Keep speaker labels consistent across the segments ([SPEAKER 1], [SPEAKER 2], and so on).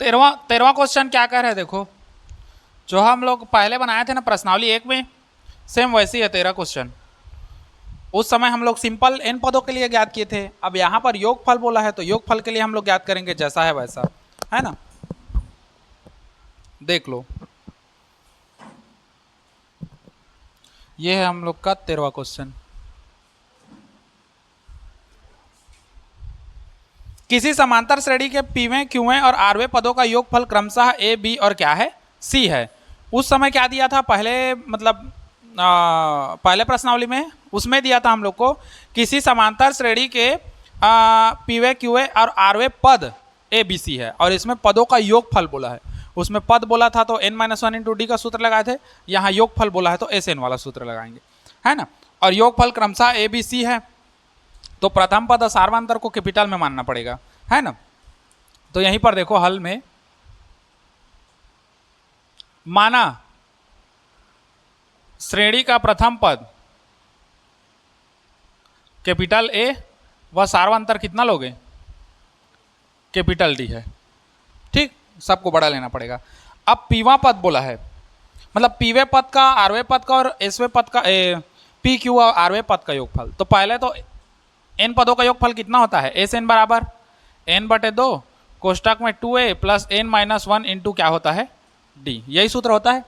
[SPEAKER 1] तेरहवां तेरहवां question क्या कह रहे हैं देखो, जो हम लोग पहले बनाए थे ना प्रश्नावली 1 में, सेम वैसी है 13 क्वेश्चन। उस समय हम लोग सिंपल n पदों के लिए ज्ञात किए थे, अब यहां पर योगफल बोला है तो योगफल के लिए हम लोग ज्ञात करेंगे जैसा है वैसा, है ना। देख लो, ये है हम लोग का 13वां क्वेश्चन। किसी समांतर श्रेणी के पीवें, क्यूवें और आरवें पदों का योगफल क्रमशः ए, बी और क्या है, सी है। उस समय क्या दिया था पहले, मतलब पहले प्रश्नावली में उसमें दिया था हम लोग को किसी समांतर श्रेणी के पीवे, क्यूवे और आरवे पद ए, बी, सी है, और इसमें पदों का योगफल बोला है। उसमें पद बोला था तो n-1 इंटू डी का सूत्र लगाए थे, यहाँ योगफल बोला है तो एस एन वाला सूत्र लगाएंगे, है ना। और योगफल क्रमशः ए, बी, सी है, तो प्रथम पद सार्वंतर को कैपिटल में मानना पड़ेगा, है ना। तो यहीं पर देखो हल में माना श्रेणी का प्रथम पद कैपिटल ए व सार्वंतर कितना लोगे, कैपिटल डी है, ठीक, सबको बड़ा लेना पड़ेगा। अब पीवा पद बोला है, मतलब पीवे पद का, आरवे पद का और एसवे पद का, पी क्यू और आरवे पद का योगफल। तो पहले तो एन पदों का योगफल कितना होता है, एस एन बराबर n/2 कोष्टक में 2a प्लस n-1 इंटू क्या होता है, डी, यही सूत्र होता है।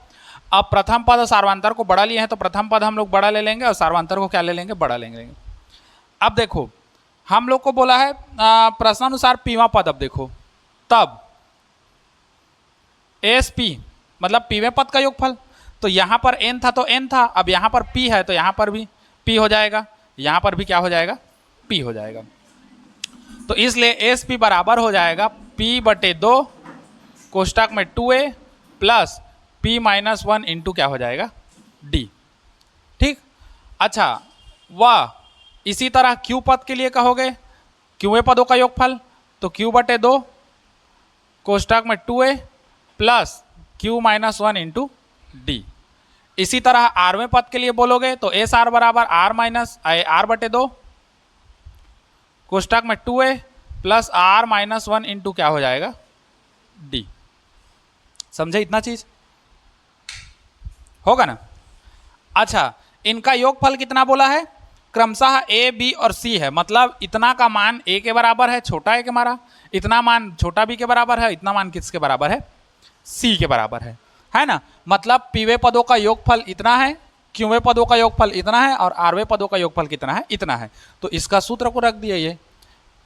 [SPEAKER 1] अब प्रथम पद और सार्वंतर को बड़ा लिए हैं तो प्रथम पद हम लोग बड़ा ले लेंगे और सार्वंतर को क्या ले लेंगे, बड़ा लेंगे। अब देखो हम लोग को बोला है प्रश्नानुसार पीवा पद, अब देखो तब एस पी मतलब पीवे पद का योगफल, तो यहाँ पर n था तो n था, अब यहाँ पर p है तो यहाँ पर भी p हो जाएगा, यहाँ पर भी क्या हो जाएगा, p हो जाएगा। तो इसलिए एस पी बराबर हो जाएगा p/2 कोष्टक में 2a प्लस p-1 इंटू क्या हो जाएगा, d, ठीक। अच्छा, वह इसी तरह q पद के लिए कहोगे, क्यूए पदों का योगफल, तो q/2 कोष्टक में 2a plus q-1 into D. इसी तरह आरवें पद के लिए बोलोगे तो एस आर बराबर r/2 कोष्टक में 2a प्लस r-1 इंटू क्या हो जाएगा, डी। समझे इतना चीज होगा ना। अच्छा, इनका योगफल कितना बोला है, क्रमशः ए, बी और सी है, मतलब इतना का मान ए के बराबर है, छोटा ए के मारा, इतना मान छोटा बी के बराबर है, इतना मान किसके बराबर है, सी के बराबर है ना। मतलब पीवे पदों का योगफल इतना है, क्यूवे पदों का योगफल इतना है और आरवे पदों का योगफल कितना है, इतना है। तो इसका सूत्र को रख दिए, ये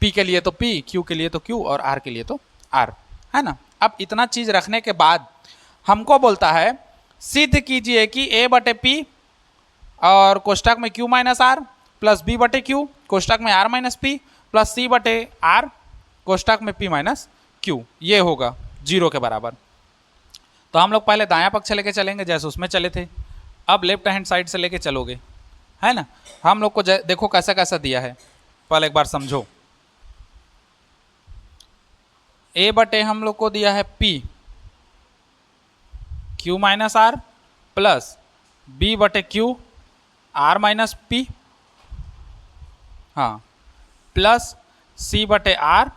[SPEAKER 1] पी के लिए तो पी, क्यू के लिए तो क्यू और आर के लिए तो आर, है ना। अब इतना चीज रखने के बाद हमको बोलता है सिद्ध कीजिए कि a/p और कोष्टक में q-r प्लस b/q कोष्टक में r-p प्लस c/r कोष्टक में p-q ये होगा 0 के बराबर। तो हम लोग पहले दायां पक्ष लेके चलेंगे जैसे उसमें चले थे, अब लेफ्ट हैंड साइड से लेके चलोगे, है ना। हम लोग को देखो कैसा कैसा दिया है, पहले एक बार समझो। a/, हम लोग को दिया है p q-r plus b/q r-p, हाँ, प्लस c/r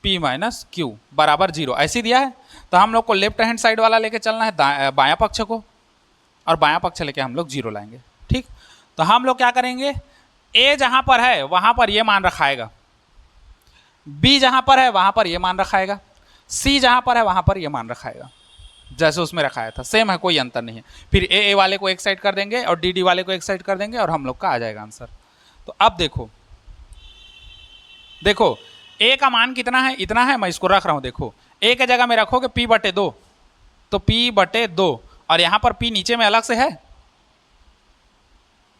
[SPEAKER 1] p-q बराबर 0, ऐसे दिया है। तो हम लोग को लेफ्ट हैंड साइड वाला लेके चलना है बायां पक्ष को, और बायां पक्ष लेके हम लोग 0 लाएंगे, ठीक। तो हम लोग क्या करेंगे, a जहां पर है वहां पर ये मान रखाएगा, b जहां पर है वहां पर ये मान रखाएगा, c जहां पर है वहां पर ये मान रखाएगा, जैसे उसमें रखाया था सेम है, कोई अंतर नहीं है। फिर ए वाले को एक साइड कर देंगे और डी वाले को एक साइड कर देंगे और हम लोग का आ जाएगा आंसर। तो अब देखो देखो ए का मान कितना है, इतना है, मैं इसको रख रहा हूं। देखो ए के जगह में रखोगे p/2, तो p/2 और यहां पर p नीचे में अलग से है,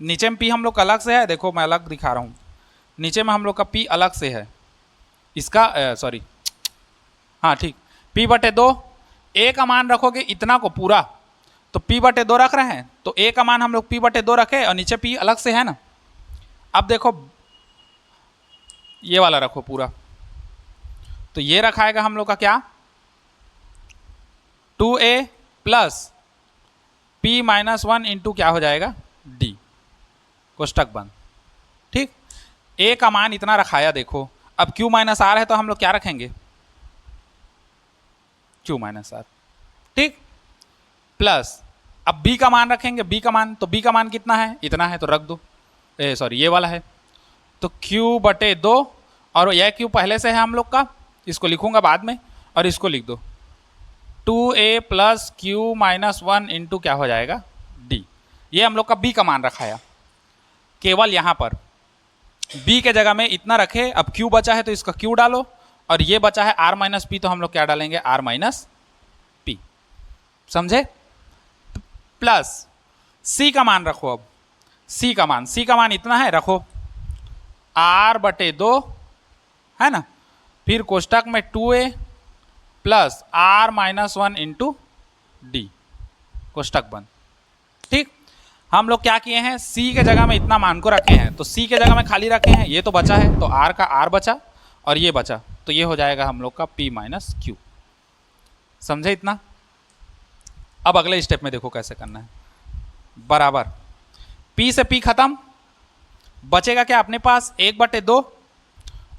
[SPEAKER 1] नीचे में p हम लोग अलग से है, देखो मैं अलग दिखा रहा हूं, नीचे में हम लोग का p अलग से है, इसका सॉरी, हाँ ठीक, p/2 ए का मान रखोगे इतना को पूरा, तो p/2 रख रहे हैं, तो ए का मान हम लोग p/2 रखे और नीचे p अलग से है ना। अब देखो ये वाला रखो पूरा, तो ये रखाएगा हम लोग का क्या, 2a प्लस p-1 इंटू क्या हो जाएगा, d, कोष्टक बंद, ठीक। a का मान इतना रखाया, देखो अब q-r है तो हम लोग क्या रखेंगे, Q माइनस आर। ठीक, प्लस अब B का मान रखेंगे, B का मान, तो B का मान कितना है, इतना है तो रख दो, सॉरी ये वाला है, तो Q बटे 2, और यह Q पहले से है हम लोग का, इसको लिखूंगा बाद में, और इसको लिख दो 2a plus Q minus 1 into क्या हो जाएगा D। ये हम लोग का B का मान रखा है। केवल यहाँ पर B के जगह में इतना रखे, अब Q बचा है तो इसका Q डालो, और ये बचा है R माइनस पी, तो हम लोग क्या डालेंगे, R माइनस पी। समझे? प्लस C का मान रखो, अब C का मान इतना है, रखो R बटे 2 है ना, फिर कोष्टक में 2a plus R minus 1 into d, कोष्टक बंद। ठीक, हम लोग क्या किए हैं, C के जगह में इतना मान को रखे हैं, तो C के जगह में खाली रखे हैं, ये तो बचा है, तो R का R बचा और ये बचा, तो ये हो जाएगा हम लोग का P माइनस क्यू। समझे इतना? अब अगले स्टेप में देखो कैसे करना है। बराबर P से P खत्म, बचेगा क्या अपने पास 1/2,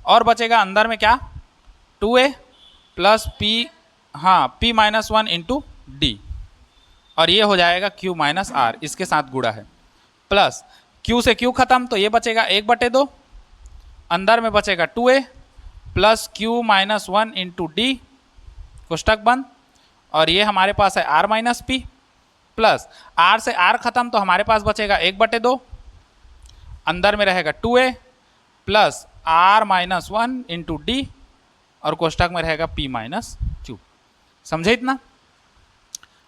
[SPEAKER 1] और बचेगा अंदर में क्या 2a प्लस P, हाँ P माइनस 1 इंटू डी, और ये हो जाएगा Q माइनस आर, इसके साथ गुड़ा है, प्लस Q से Q खत्म, तो ये बचेगा 1/2, अंदर में बचेगा 2a plus Q minus 1 into d, कोष्टक बंद, और ये हमारे पास है R minus p, plus R से R खत्म, तो हमारे पास बचेगा 1/2, अंदर में रहेगा 2a plus R minus 1 into D, और कोष्टक में रहेगा P माइनस क्यू। समझे इतना?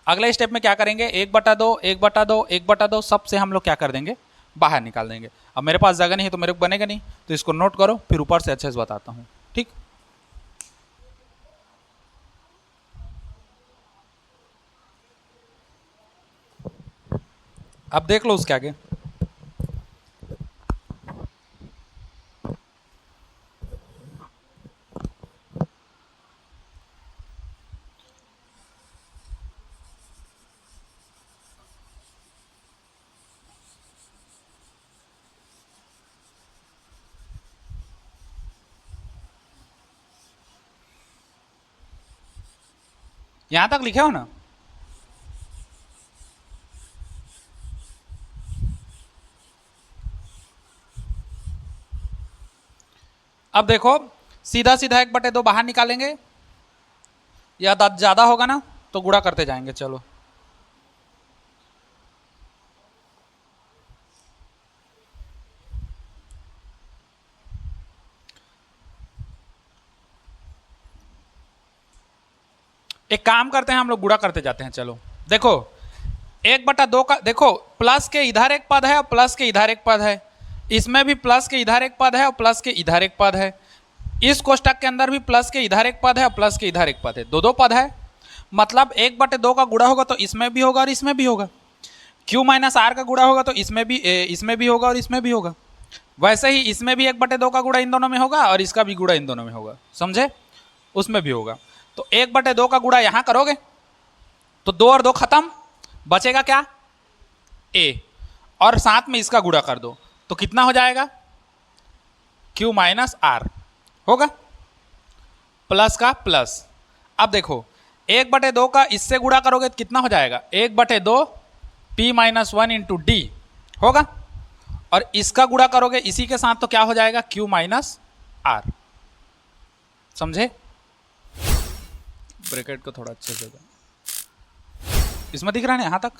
[SPEAKER 1] अगले स्टेप में क्या करेंगे, 1/2 1/2 1/2 सब से हम लोग क्या कर देंगे, बाहर निकाल देंगे। अब मेरे पास जगह नहीं है तो मेरे को बनेगा नहीं, तो इसको नोट करो, फिर ऊपर से अच्छे से बताता हूँ। ठीक, अब देख लो उसके आगे। यहां तक लिखे हो ना? अब देखो सीधा सीधा 1/2 बाहर निकालेंगे, या ज्यादा होगा ना तो गुणा करते जाएंगे। चलो एक काम करते हैं, हम लोग गुणा करते जाते हैं। चलो देखो 1/2 का, देखो प्लस के इधर एक पद है और प्लस के इधर एक पद है, इसमें भी प्लस के इधर एक पद है और प्लस के इधर एक पद है, इस कोष्टक के अंदर भी प्लस के इधर एक पद है और प्लस के इधर एक पद है, दो पद है। मतलब 1/2 का गुणा होगा तो इसमें भी होगा और इसमें भी होगा, Q माइनस आर का गुणा होगा तो इसमें भी होगा और इसमें भी होगा। वैसे ही इसमें भी 1/2 का गुणा इन दोनों में होगा और इसका भी गुणा इन दोनों में होगा। समझे? उसमें भी होगा। तो 1/2 का गुणा यहां करोगे तो 2 और 2 खत्म, बचेगा क्या a, और साथ में इसका गुणा कर दो तो कितना हो जाएगा, Q माइनस आर होगा, प्लस का प्लस। अब देखो 1/2 का इससे गुणा करोगे तो कितना हो जाएगा, 1/2 P माइनस 1 इंटू डी होगा, और इसका गुणा करोगे इसी के साथ तो क्या हो जाएगा, Q माइनस आर। समझे? ब्रैकेट को थोड़ा अच्छे से, इसमें दिख रहा है ना यहां तक?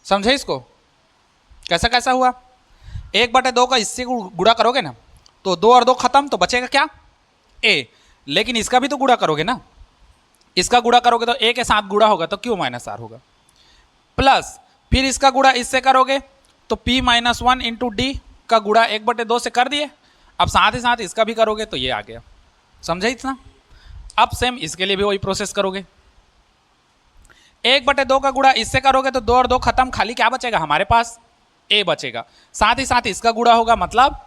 [SPEAKER 1] समझे इसको कैसा कैसा हुआ? 1/2 का इससे गुणा करोगे ना तो 2 और 2 खत्म, तो बचेगा क्या a, लेकिन इसका भी तो गुणा करोगे ना, इसका गुणा करोगे तो a के साथ गुणा होगा तो Q माइनस आर होगा, प्लस फिर इसका गुणा इससे करोगे तो P माइनस 1 इंटू डी का गुणा 1/2 से कर दिए, अब साथ ही साथ इसका भी करोगे तो ये आ गया। समझे इतना? अब सेम इसके लिए भी वही प्रोसेस करोगे, 1/2 का गुणा इससे करोगे तो 2 और 2 खत्म, खाली क्या बचेगा हमारे पास, a बचेगा, साथ ही साथ इसका गुणा होगा मतलब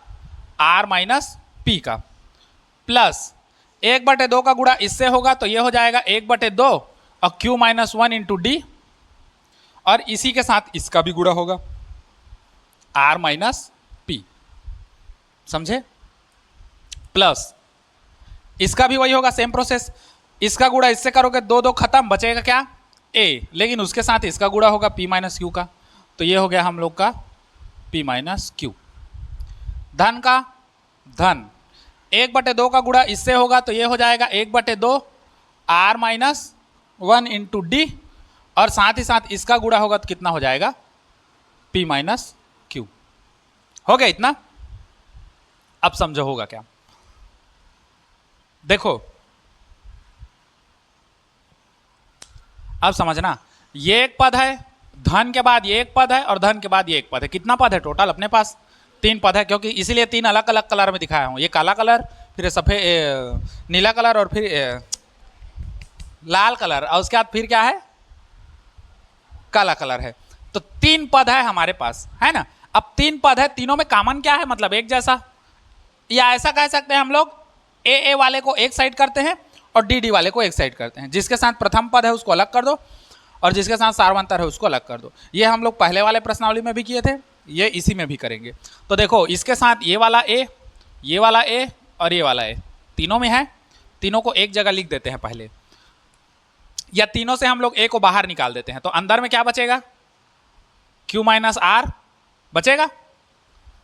[SPEAKER 1] r माइनस पी का, प्लस 1/2 का गुणा इससे होगा तो ये हो जाएगा 1/2 और Q माइनस 1 इंटू डी, और इसी के साथ इसका भी गुणा होगा r माइनस पी। समझे? प्लस इसका भी वही होगा, सेम प्रोसेस, इसका गुणा इससे करोगे, दो दो खत्म, बचेगा क्या ए, लेकिन उसके साथ इसका गुणा होगा पी माइनस क्यू का, तो ये हो गया हम लोग का पी माइनस क्यू। धन का धन 1/2 का गुणा इससे होगा तो ये हो जाएगा 1/2 आर माइनस 1 इंटू डी, और साथ ही साथ इसका गुणा होगा तो कितना हो जाएगा पी माइनस क्यू। हो गया इतना। अब समझो होगा क्या, देखो अब समझना, ये एक पद है, धन के बाद ये एक पद है, और धन के बाद ये एक पद है। कितना पद है टोटल अपने पास? 3 पद है, क्योंकि इसीलिए 3 अलग अलग कलर में दिखाया हूं। ये काला कलर, फिर सफेद नीला कलर, और फिर लाल कलर, और उसके बाद फिर क्या है काला कलर है। तो 3 पद है हमारे पास, है ना। अब 3 पद है, तीनों में कॉमन क्या है, मतलब एक जैसा, या ऐसा कह सकते हैं हम लोग ए वाले को एक साइड करते हैं और डी वाले को एक साइड करते हैं। जिसके साथ प्रथम पद है उसको अलग कर दो, और जिसके साथ सार्वंतर है उसको अलग कर दो। ये हम लोग पहले वाले प्रश्नावली में भी किए थे, ये इसी में भी करेंगे। तो देखो इसके साथ ये वाला ए, ये वाला ए और ये वाला ए तीनों में है, तीनों को एक जगह लिख देते हैं पहले, या तीनों से हम लोग ए को बाहर निकाल देते हैं। तो अंदर में क्या बचेगा, क्यू माइनस आर बचेगा।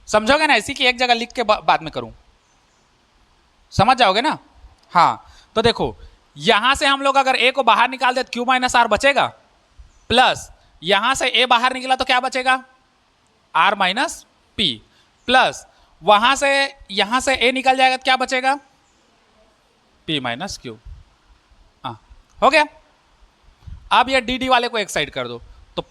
[SPEAKER 1] समझोगे ना, इसी की एक जगह लिख के बाद में करूं, समझ जाओगे ना। हाँ, तो देखो यहां से हम लोग अगर ए को बाहर निकाल दे तो क्यू माइनस आर बचेगा, प्लस यहां से ए बाहर निकला तो क्या बचेगा आर माइनस पी, प्लस वहां से यहां से ए निकल जाएगा तो क्या बचेगा पी माइनस क्यू। हाँ, हो गया। अब ये डी वाले को एक साइड कर दो, तो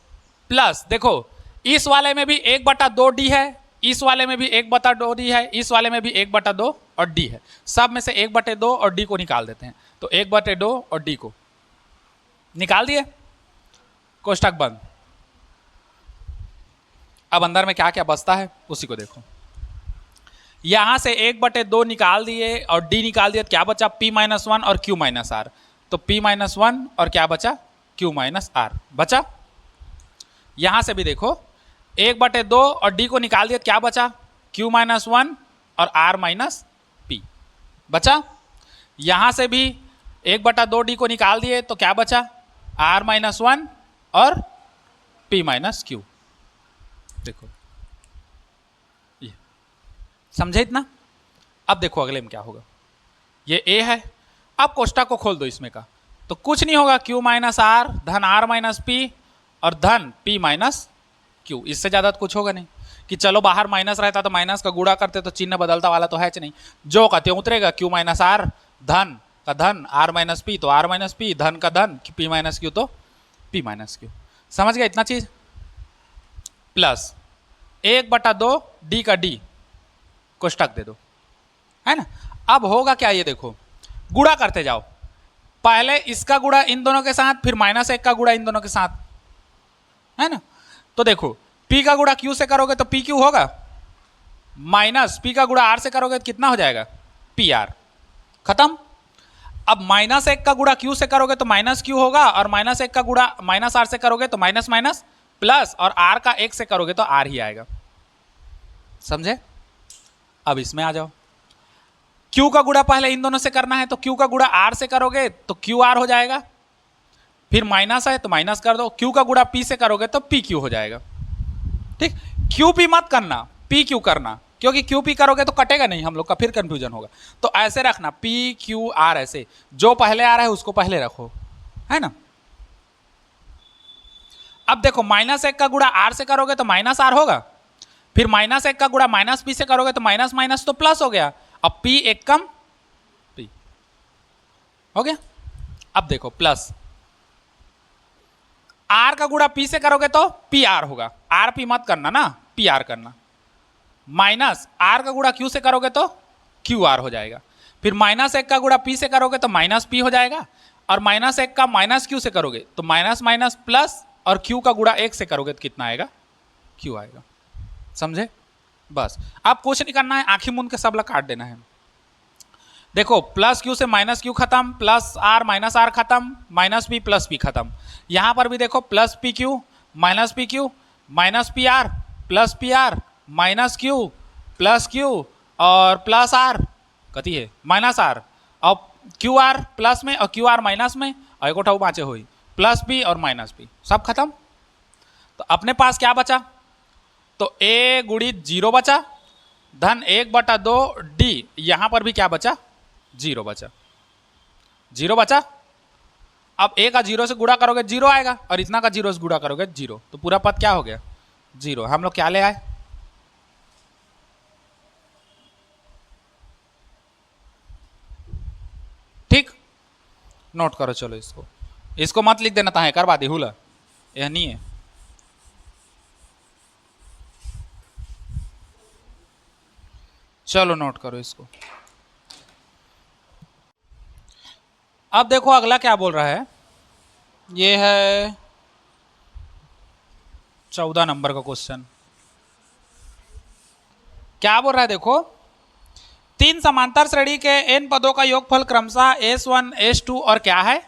[SPEAKER 1] प्लस देखो इस वाले में भी 1/2 डी है, इस वाले में भी 1/2 डी है, इस वाले में भी 1/2 और डी है। सब में से 1/2 और डी को निकाल देते हैं, तो 1/2 और डी को निकाल दिए, कोष्टक बंद। अब अंदर में क्या क्या बचता है उसी को देखो। यहां से 1/2 निकाल दिए और डी निकाल दिए, तो क्या बचा p माइनस 1 और q माइनस आर। तो p माइनस 1 और क्या बचा q माइनस आर बचा। यहां से भी देखो 1/2 और d को निकाल दिया, क्या बचा q माइनस 1 और r माइनस p बचा। यहां से भी 1/2 d को निकाल दिए तो क्या बचा r माइनस 1 और p माइनस q। देखो ये समझे इतना। अब देखो अगले में क्या होगा, ये a है, अब कोष्टक को खोल दो इसमें का, तो कुछ नहीं होगा q माइनस आर धन r माइनस p और धन p माइनस q। इससे ज़्यादा तो कुछ होगा नहीं कि चलो बाहर माइनस रहता तो माइनस का गुणा करते तो चिन्ह बदलता वाला तो है नहीं, जो का त्यों उतरेगा q माइनस आर धन का धन r माइनस p तो r माइनस p, धन का धन p माइनस q तो p माइनस q। समझ गया इतना चीज। प्लस 1/2 d का d कोष्टक दे दो, है ना। अब होगा क्या, ये देखो गुणा करते जाओ, पहले इसका गुणा इन दोनों के साथ, फिर -1 का गुणा इन दोनों के साथ, है ना। तो देखो p का गुणा q से करोगे तो p q होगा, माइनस p का गुणा r से करोगे तो कितना हो जाएगा p r, खत्म। अब -1 का गुणा q से करोगे तो माइनस q होगा, और -1 का गुणा माइनस r से करोगे तो माइनस माइनस प्लस, और r का 1 से करोगे तो r ही आएगा। समझे। अब इसमें आ जाओ, q का गुणा पहले इन दोनों से करना है, तो q का गुणा r से करोगे तो q r हो जाएगा, फिर माइनस है तो माइनस कर दो, q का गुणा p से करोगे तो p q हो जाएगा। ठीक, q p मत करना, p q करना, क्योंकि q p करोगे तो कटेगा नहीं हम लोग का, फिर कंफ्यूजन होगा। तो ऐसे रखना p q r, ऐसे जो पहले आ रहा है उसको पहले रखो, है ना। अब देखो -1 का गुणा r से करोगे तो माइनस r होगा, फिर -1 का गुणा माइनस p से करोगे तो माइनस माइनस तो प्लस हो गया। अब p एक कम p हो गया। अब देखो प्लस r का गुणा p से करोगे तो p r होगा, r p मत करना ना, p r करना। माइनस r का गुणा q से करोगे तो q r हो जाएगा, फिर -1 का गुणा p से करोगे तो माइनस p हो जाएगा, और -1 का माइनस q से करोगे तो माइनस माइनस प्लस, और q का गुणा 1 से करोगे तो कितना आएगा q आएगा। समझे। बस अब कुछ नहीं करना है, आंखें मूंद के सब लोग काट देना है। देखो प्लस q से माइनस q खत्म, प्लस r माइनस r खत्म, माइनस p प्लस p खत्म। यहां पर भी देखो plus P Q minus P Q minus P R plus P R minus Q plus Q और प्लस आर कती है माइनस आर। अब क्यू आर प्लस में और क्यू आर माइनस में, और एक उठाऊ पाँचे हुई प्लस बी और माइनस बी, सब खत्म। तो अपने पास क्या बचा, तो ए गुणित 0 बचा, धन 1/2 डी, यहां पर भी क्या बचा, 0 बचा, 0 बचा। अब ए का 0 से गुणा करोगे 0 आएगा, और इतना का 0 से गुणा करोगे 0, तो पूरा पद क्या हो गया, 0। हम लोग क्या ले आए, ठीक, नोट करो। चलो इसको मत लिख देना, ताहे करवा दी हुला, यह नहीं है। चलो नोट करो इसको। अब देखो अगला क्या बोल रहा है, ये है 14 नंबर का क्वेश्चन। क्या बोल रहा है, देखो 3 समांतर श्रेणी के n पदों का योगफल क्रमशः S1 S2 और क्या है,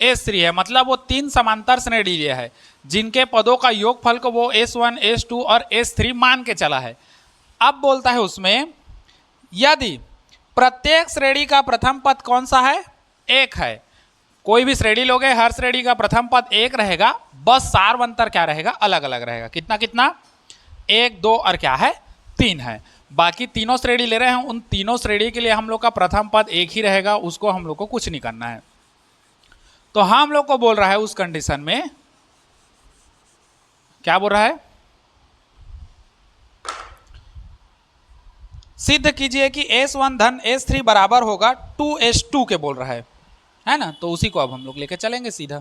[SPEAKER 1] S3 है। मतलब वो 3 समांतर श्रेणी लिए है जिनके पदों का योगफल को वो S1 S2 और S3 मान के चला है। अब बोलता है उसमें, यदि प्रत्येक श्रेणी का प्रथम पद कौन सा है, 1 है। कोई भी श्रेणी लोगे, हर श्रेणी का प्रथम पद 1 रहेगा, बस सार्वंतर क्या रहेगा, अलग अलग रहेगा। कितना कितना, 1 2 और क्या है, 3 है। बाकी तीनों श्रेणी ले रहे हैं, उन तीनों श्रेणी के लिए हम लोग का प्रथम पद 1 ही रहेगा, उसको हम लोग को कुछ नहीं करना है। तो हम लोग को बोल रहा है उस कंडीशन में, क्या बोल रहा है, सिद्ध कीजिए कि S1 धन S3 बराबर होगा 2S2 के बोल रहा है ना। तो उसी को अब हम लोग लेके चलेंगे सीधा।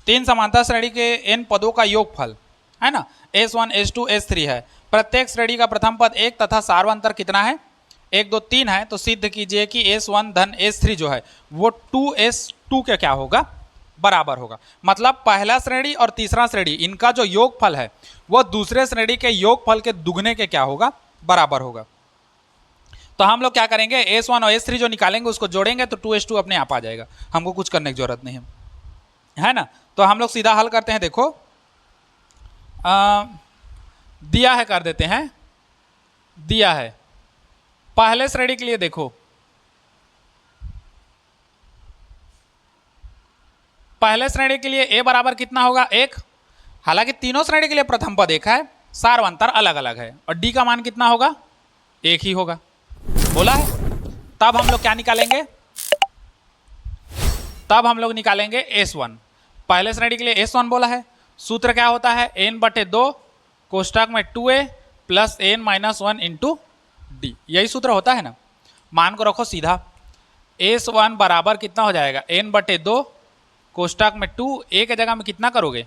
[SPEAKER 1] 3 समांतर श्रेणी के n पदों का योगफल है ना, S1 S2 S3 है। प्रत्येक श्रेणी का प्रथम पद 1 तथा सार्वंतर कितना है, 1 2 3 है। तो सिद्ध कीजिए कि S1 धन S3 जो है वो 2S2 के क्या होगा, बराबर होगा। मतलब पहला श्रेणी और तीसरा श्रेणी इनका जो योगफल है वो दूसरे श्रेणी के योगफल के दुगने के क्या होगा, बराबर होगा। तो हम लोग क्या करेंगे, S1 और S3 जो निकालेंगे उसको जोड़ेंगे तो 2S2 अपने आप आ जाएगा, हमको कुछ करने की जरूरत नहीं है ना। तो हम लोग सीधा हल करते हैं। देखो दिया है, कर देते हैं, दिया है पहले श्रेणी के लिए। देखो पहले श्रेणी के लिए a बराबर कितना होगा, 1। हालांकि तीनों श्रेणी के लिए प्रथम पद 1 है, सार्वंतर अलग अलग है, और d का मान कितना होगा, 1 ही होगा, बोला है। तब हम लोग क्या निकालेंगे, तब हम लोग निकालेंगे S1। पहले श्रेणी के लिए S1 बोला है, सूत्र क्या होता है, n/2 कोष्टक में 2a plus n - 1 into D, यही सूत्र होता है ना। मान को रखो सीधा, S1 बराबर कितना हो जाएगा, n/2 कोष्टक में 2, a के जगह में कितना करोगे,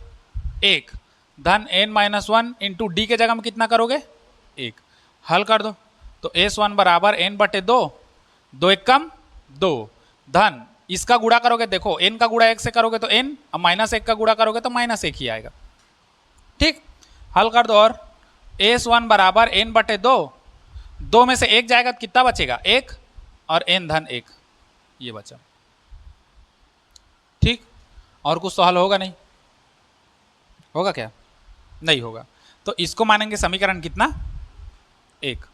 [SPEAKER 1] 1, धन n - 1 इंटू डी के जगह में कितना करोगे, 1। हल कर दो तो S1 बराबर n/2, 2 1 कम 2, धन इसका गुणा करोगे, देखो n का गुणा 1 से करोगे तो n, और -1 का गुणा करोगे तो -1 ही आएगा, ठीक। हल कर दो, और S1 बराबर n/2, 2 में से 1 जाएगा तो कितना बचेगा, 1, और n धन 1, ये बचा, ठीक। और कुछ तो हल होगा नहीं, होगा क्या, नहीं होगा। तो इसको मानेंगे समीकरण कितना, 1,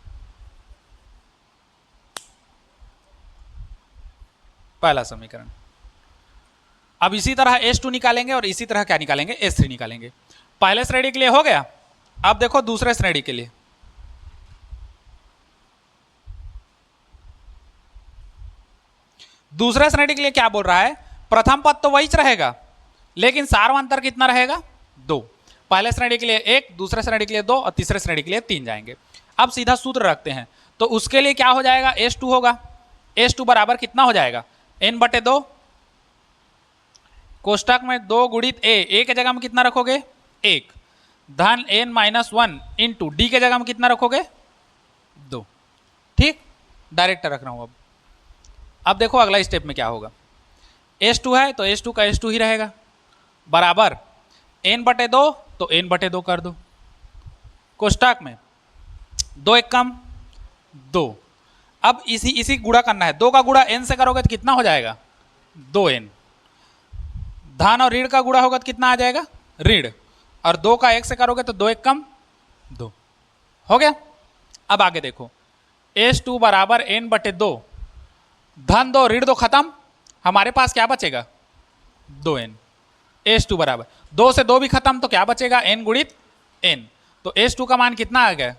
[SPEAKER 1] पहला समीकरण। अब इसी तरह S2 निकालेंगे और इसी तरह क्या निकालेंगे, S3 निकालेंगे। पहले श्रेणी के लिए हो गया। अब देखो दूसरे श्रेणी के लिए, दूसरे श्रेणी के लिए क्या बोल रहा है, प्रथम पद तो वही रहेगा लेकिन सार्वंतर कितना रहेगा, 2। पहले श्रेणी के लिए 1, दूसरे श्रेणी के लिए 2 और तीसरे श्रेणी के लिए 3 जाएंगे। अब सीधा सूत्र रखते हैं, तो उसके लिए क्या हो जाएगा, S2 होगा। S2 बराबर कितना हो जाएगा, n/2 कोष्टक में 2 गुणित a के जगह में कितना रखोगे, 1, धन n - 1 इंटू डी के जगह में कितना रखोगे, 2, ठीक। डायरेक्ट रख रहा हूं। अब देखो अगला स्टेप में क्या होगा, S2 है तो S2 का S2 ही रहेगा, बराबर n/2 तो n/2 कर दो, कोष्टक में 2 1 कम 2। अब इसी गुणा करना है, 2 का गुणा n से करोगे तो कितना हो जाएगा, 2n, धन और ऋण का गुणा होगा तो कितना आ जाएगा, ऋण, और 2 का 1 से करोगे तो 2 1 कम 2, हो गया। अब आगे देखो, S2 बराबर n/2 धन 2 ऋण 2 खत्म, हमारे पास क्या बचेगा 2n। S2 बराबर 2 से 2 भी खत्म तो क्या बचेगा n गुणित n। तो S2 का मान कितना आ गया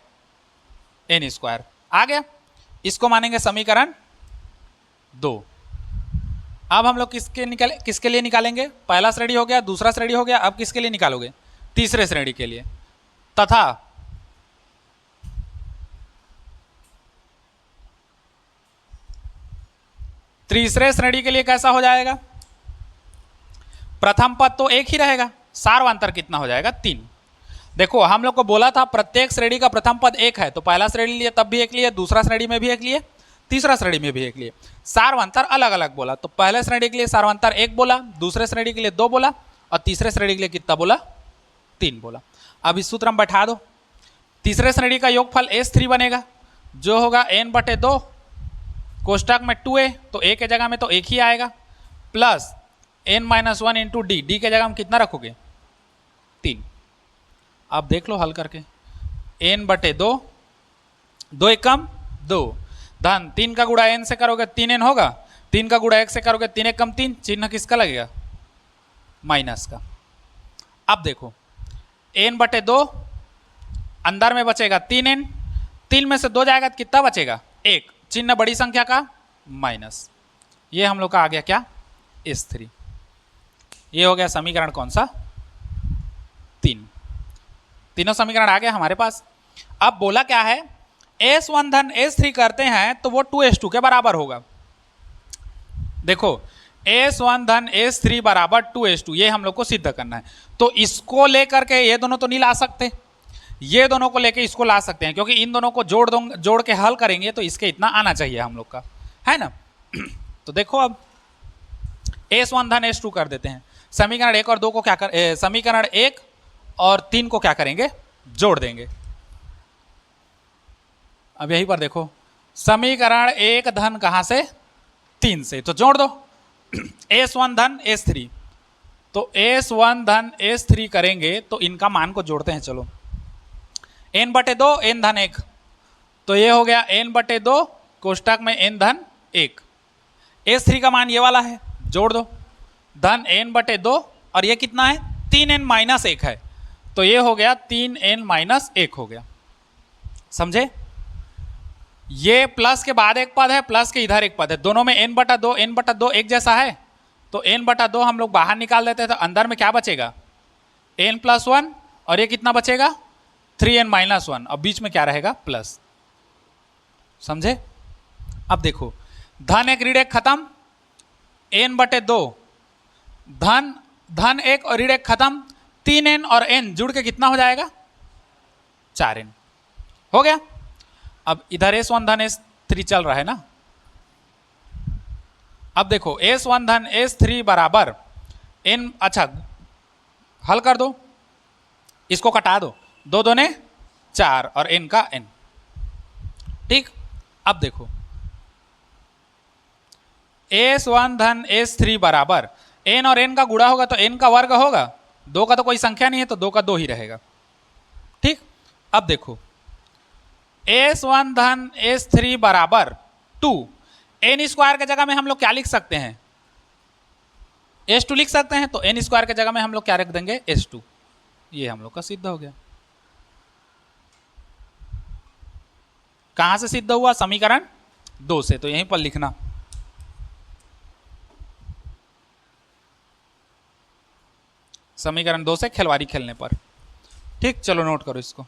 [SPEAKER 1] n स्क्वायर आ गया। इसको मानेंगे समीकरण 2। अब हम लोग किसके लिए निकालेंगे, पहला श्रेणी हो गया, दूसरा श्रेणी हो गया, अब किसके लिए निकालोगे तीसरे श्रेणी के लिए। तथा तीसरे श्रेणी के लिए कैसा हो जाएगा, प्रथम पद तो एक ही रहेगा, सार्वंतर कितना हो जाएगा 3। देखो हम लोग को बोला था प्रत्येक श्रेणी का प्रथम पद एक है, तो पहला श्रेणी लिए तब भी एक लिए, दूसरा श्रेणी में भी एक लिए, तीसरा श्रेणी में भी एक लिए, सार्वंतर अलग अलग बोला। तो पहले श्रेणी के लिए सार्वंतर 1 बोला, दूसरे श्रेणी के लिए 2 बोला, और तीसरे श्रेणी के लिए कितना बोला 3 बोला। अब इस सूत्र में बैठा दो, तीसरे श्रेणी का योगफल S3 बनेगा जो होगा n/2 कोष्टक में 2a, तो a के जगह में तो एक ही आएगा, plus n-1 into D, D के जगह हम कितना रखोगे 3। अब देख लो हल करके, n/2, 2 एकम 2, धन 3 का गुणा n से करोगे 3n होगा, 3 का गुणा 1 से करोगे 3 एकम 3, चिन्ह किसका लगेगा माइनस का। अब देखो n/2 अंदर में बचेगा 3n, 3 में से 2 जाएगा तो कितना बचेगा 1, चिन्ह बड़ी संख्या का माइनस। ये हम लोग का आ गया क्या S3। ये हो गया समीकरण कौन सा 3। तीनों समीकरण आ गया हमारे पास। अब बोला क्या है S1 धन S3 करते हैं तो वो 2S2 के बराबर होगा। देखो S1 धन S3 बराबर 2S2, ये हम लोग को सिद्ध करना है। तो इसको लेकर के ये दोनों तो नहीं ला सकते, ये दोनों को लेके इसको ला सकते हैं, क्योंकि इन दोनों को जोड़ के हल करेंगे तो इसके इतना आना चाहिए हम लोग का, है ना। तो देखो अब S1 धन S2 कर देते हैं, समीकरण 1 और 2 को क्या कर, समीकरण 1 और 3 को क्या करेंगे जोड़ देंगे। अब यहीं पर देखो समीकरण 1 धन कहां से 3 से, तो जोड़ दो S1 धन S3, तो S1 धन S3 करेंगे तो इनका मान को जोड़ते हैं। चलो n/2 n धन 1, तो ये हो गया n/2 कोष्टक में n धन 1, S3 का मान ये वाला है, जोड़ दो, धन n/2 और ये कितना है 3n-1 है, तो ये हो गया 3n-1 हो गया, समझे। ये प्लस के बाद एक पद है, प्लस के इधर एक पद है, दोनों में n/2 एक जैसा है, तो n/2 हम लोग बाहर निकाल देते हैं, तो अंदर में क्या बचेगा n+1 और ये कितना बचेगा 3n-1, और बीच में क्या रहेगा प्लस, समझे। अब देखो धन 1 ऋण 1 खत्म, n/2 धन 1 और ऋण 1 खत्म, 3n और n जुड़ के कितना हो जाएगा 4n हो गया। अब इधर S1 धन S3 चल रहा है ना। अब देखो S1 धन S3 बराबर n, अच्छा हल कर दो, इसको कटा दो, 2 दूने 4 और n का n, ठीक। अब देखो S1 धन S3 बराबर n और n का गुणा होगा तो n का वर्ग होगा, 2 का तो कोई संख्या नहीं है तो 2 का 2 ही रहेगा, ठीक। अब देखो S1 धन S3 बराबर 2, n स्क्वायर के जगह में हम लोग क्या लिख सकते हैं S2 लिख सकते हैं, तो n स्क्वायर के जगह में हम लोग क्या रख देंगे S2, ये हम लोग का सिद्ध हो गया। कहां से सिद्ध हुआ समीकरण 2 से, तो यहीं पर लिखना समीकरण 2 से खिलवाड़ी खेलने पर, ठीक। चलो नोट करो इसको।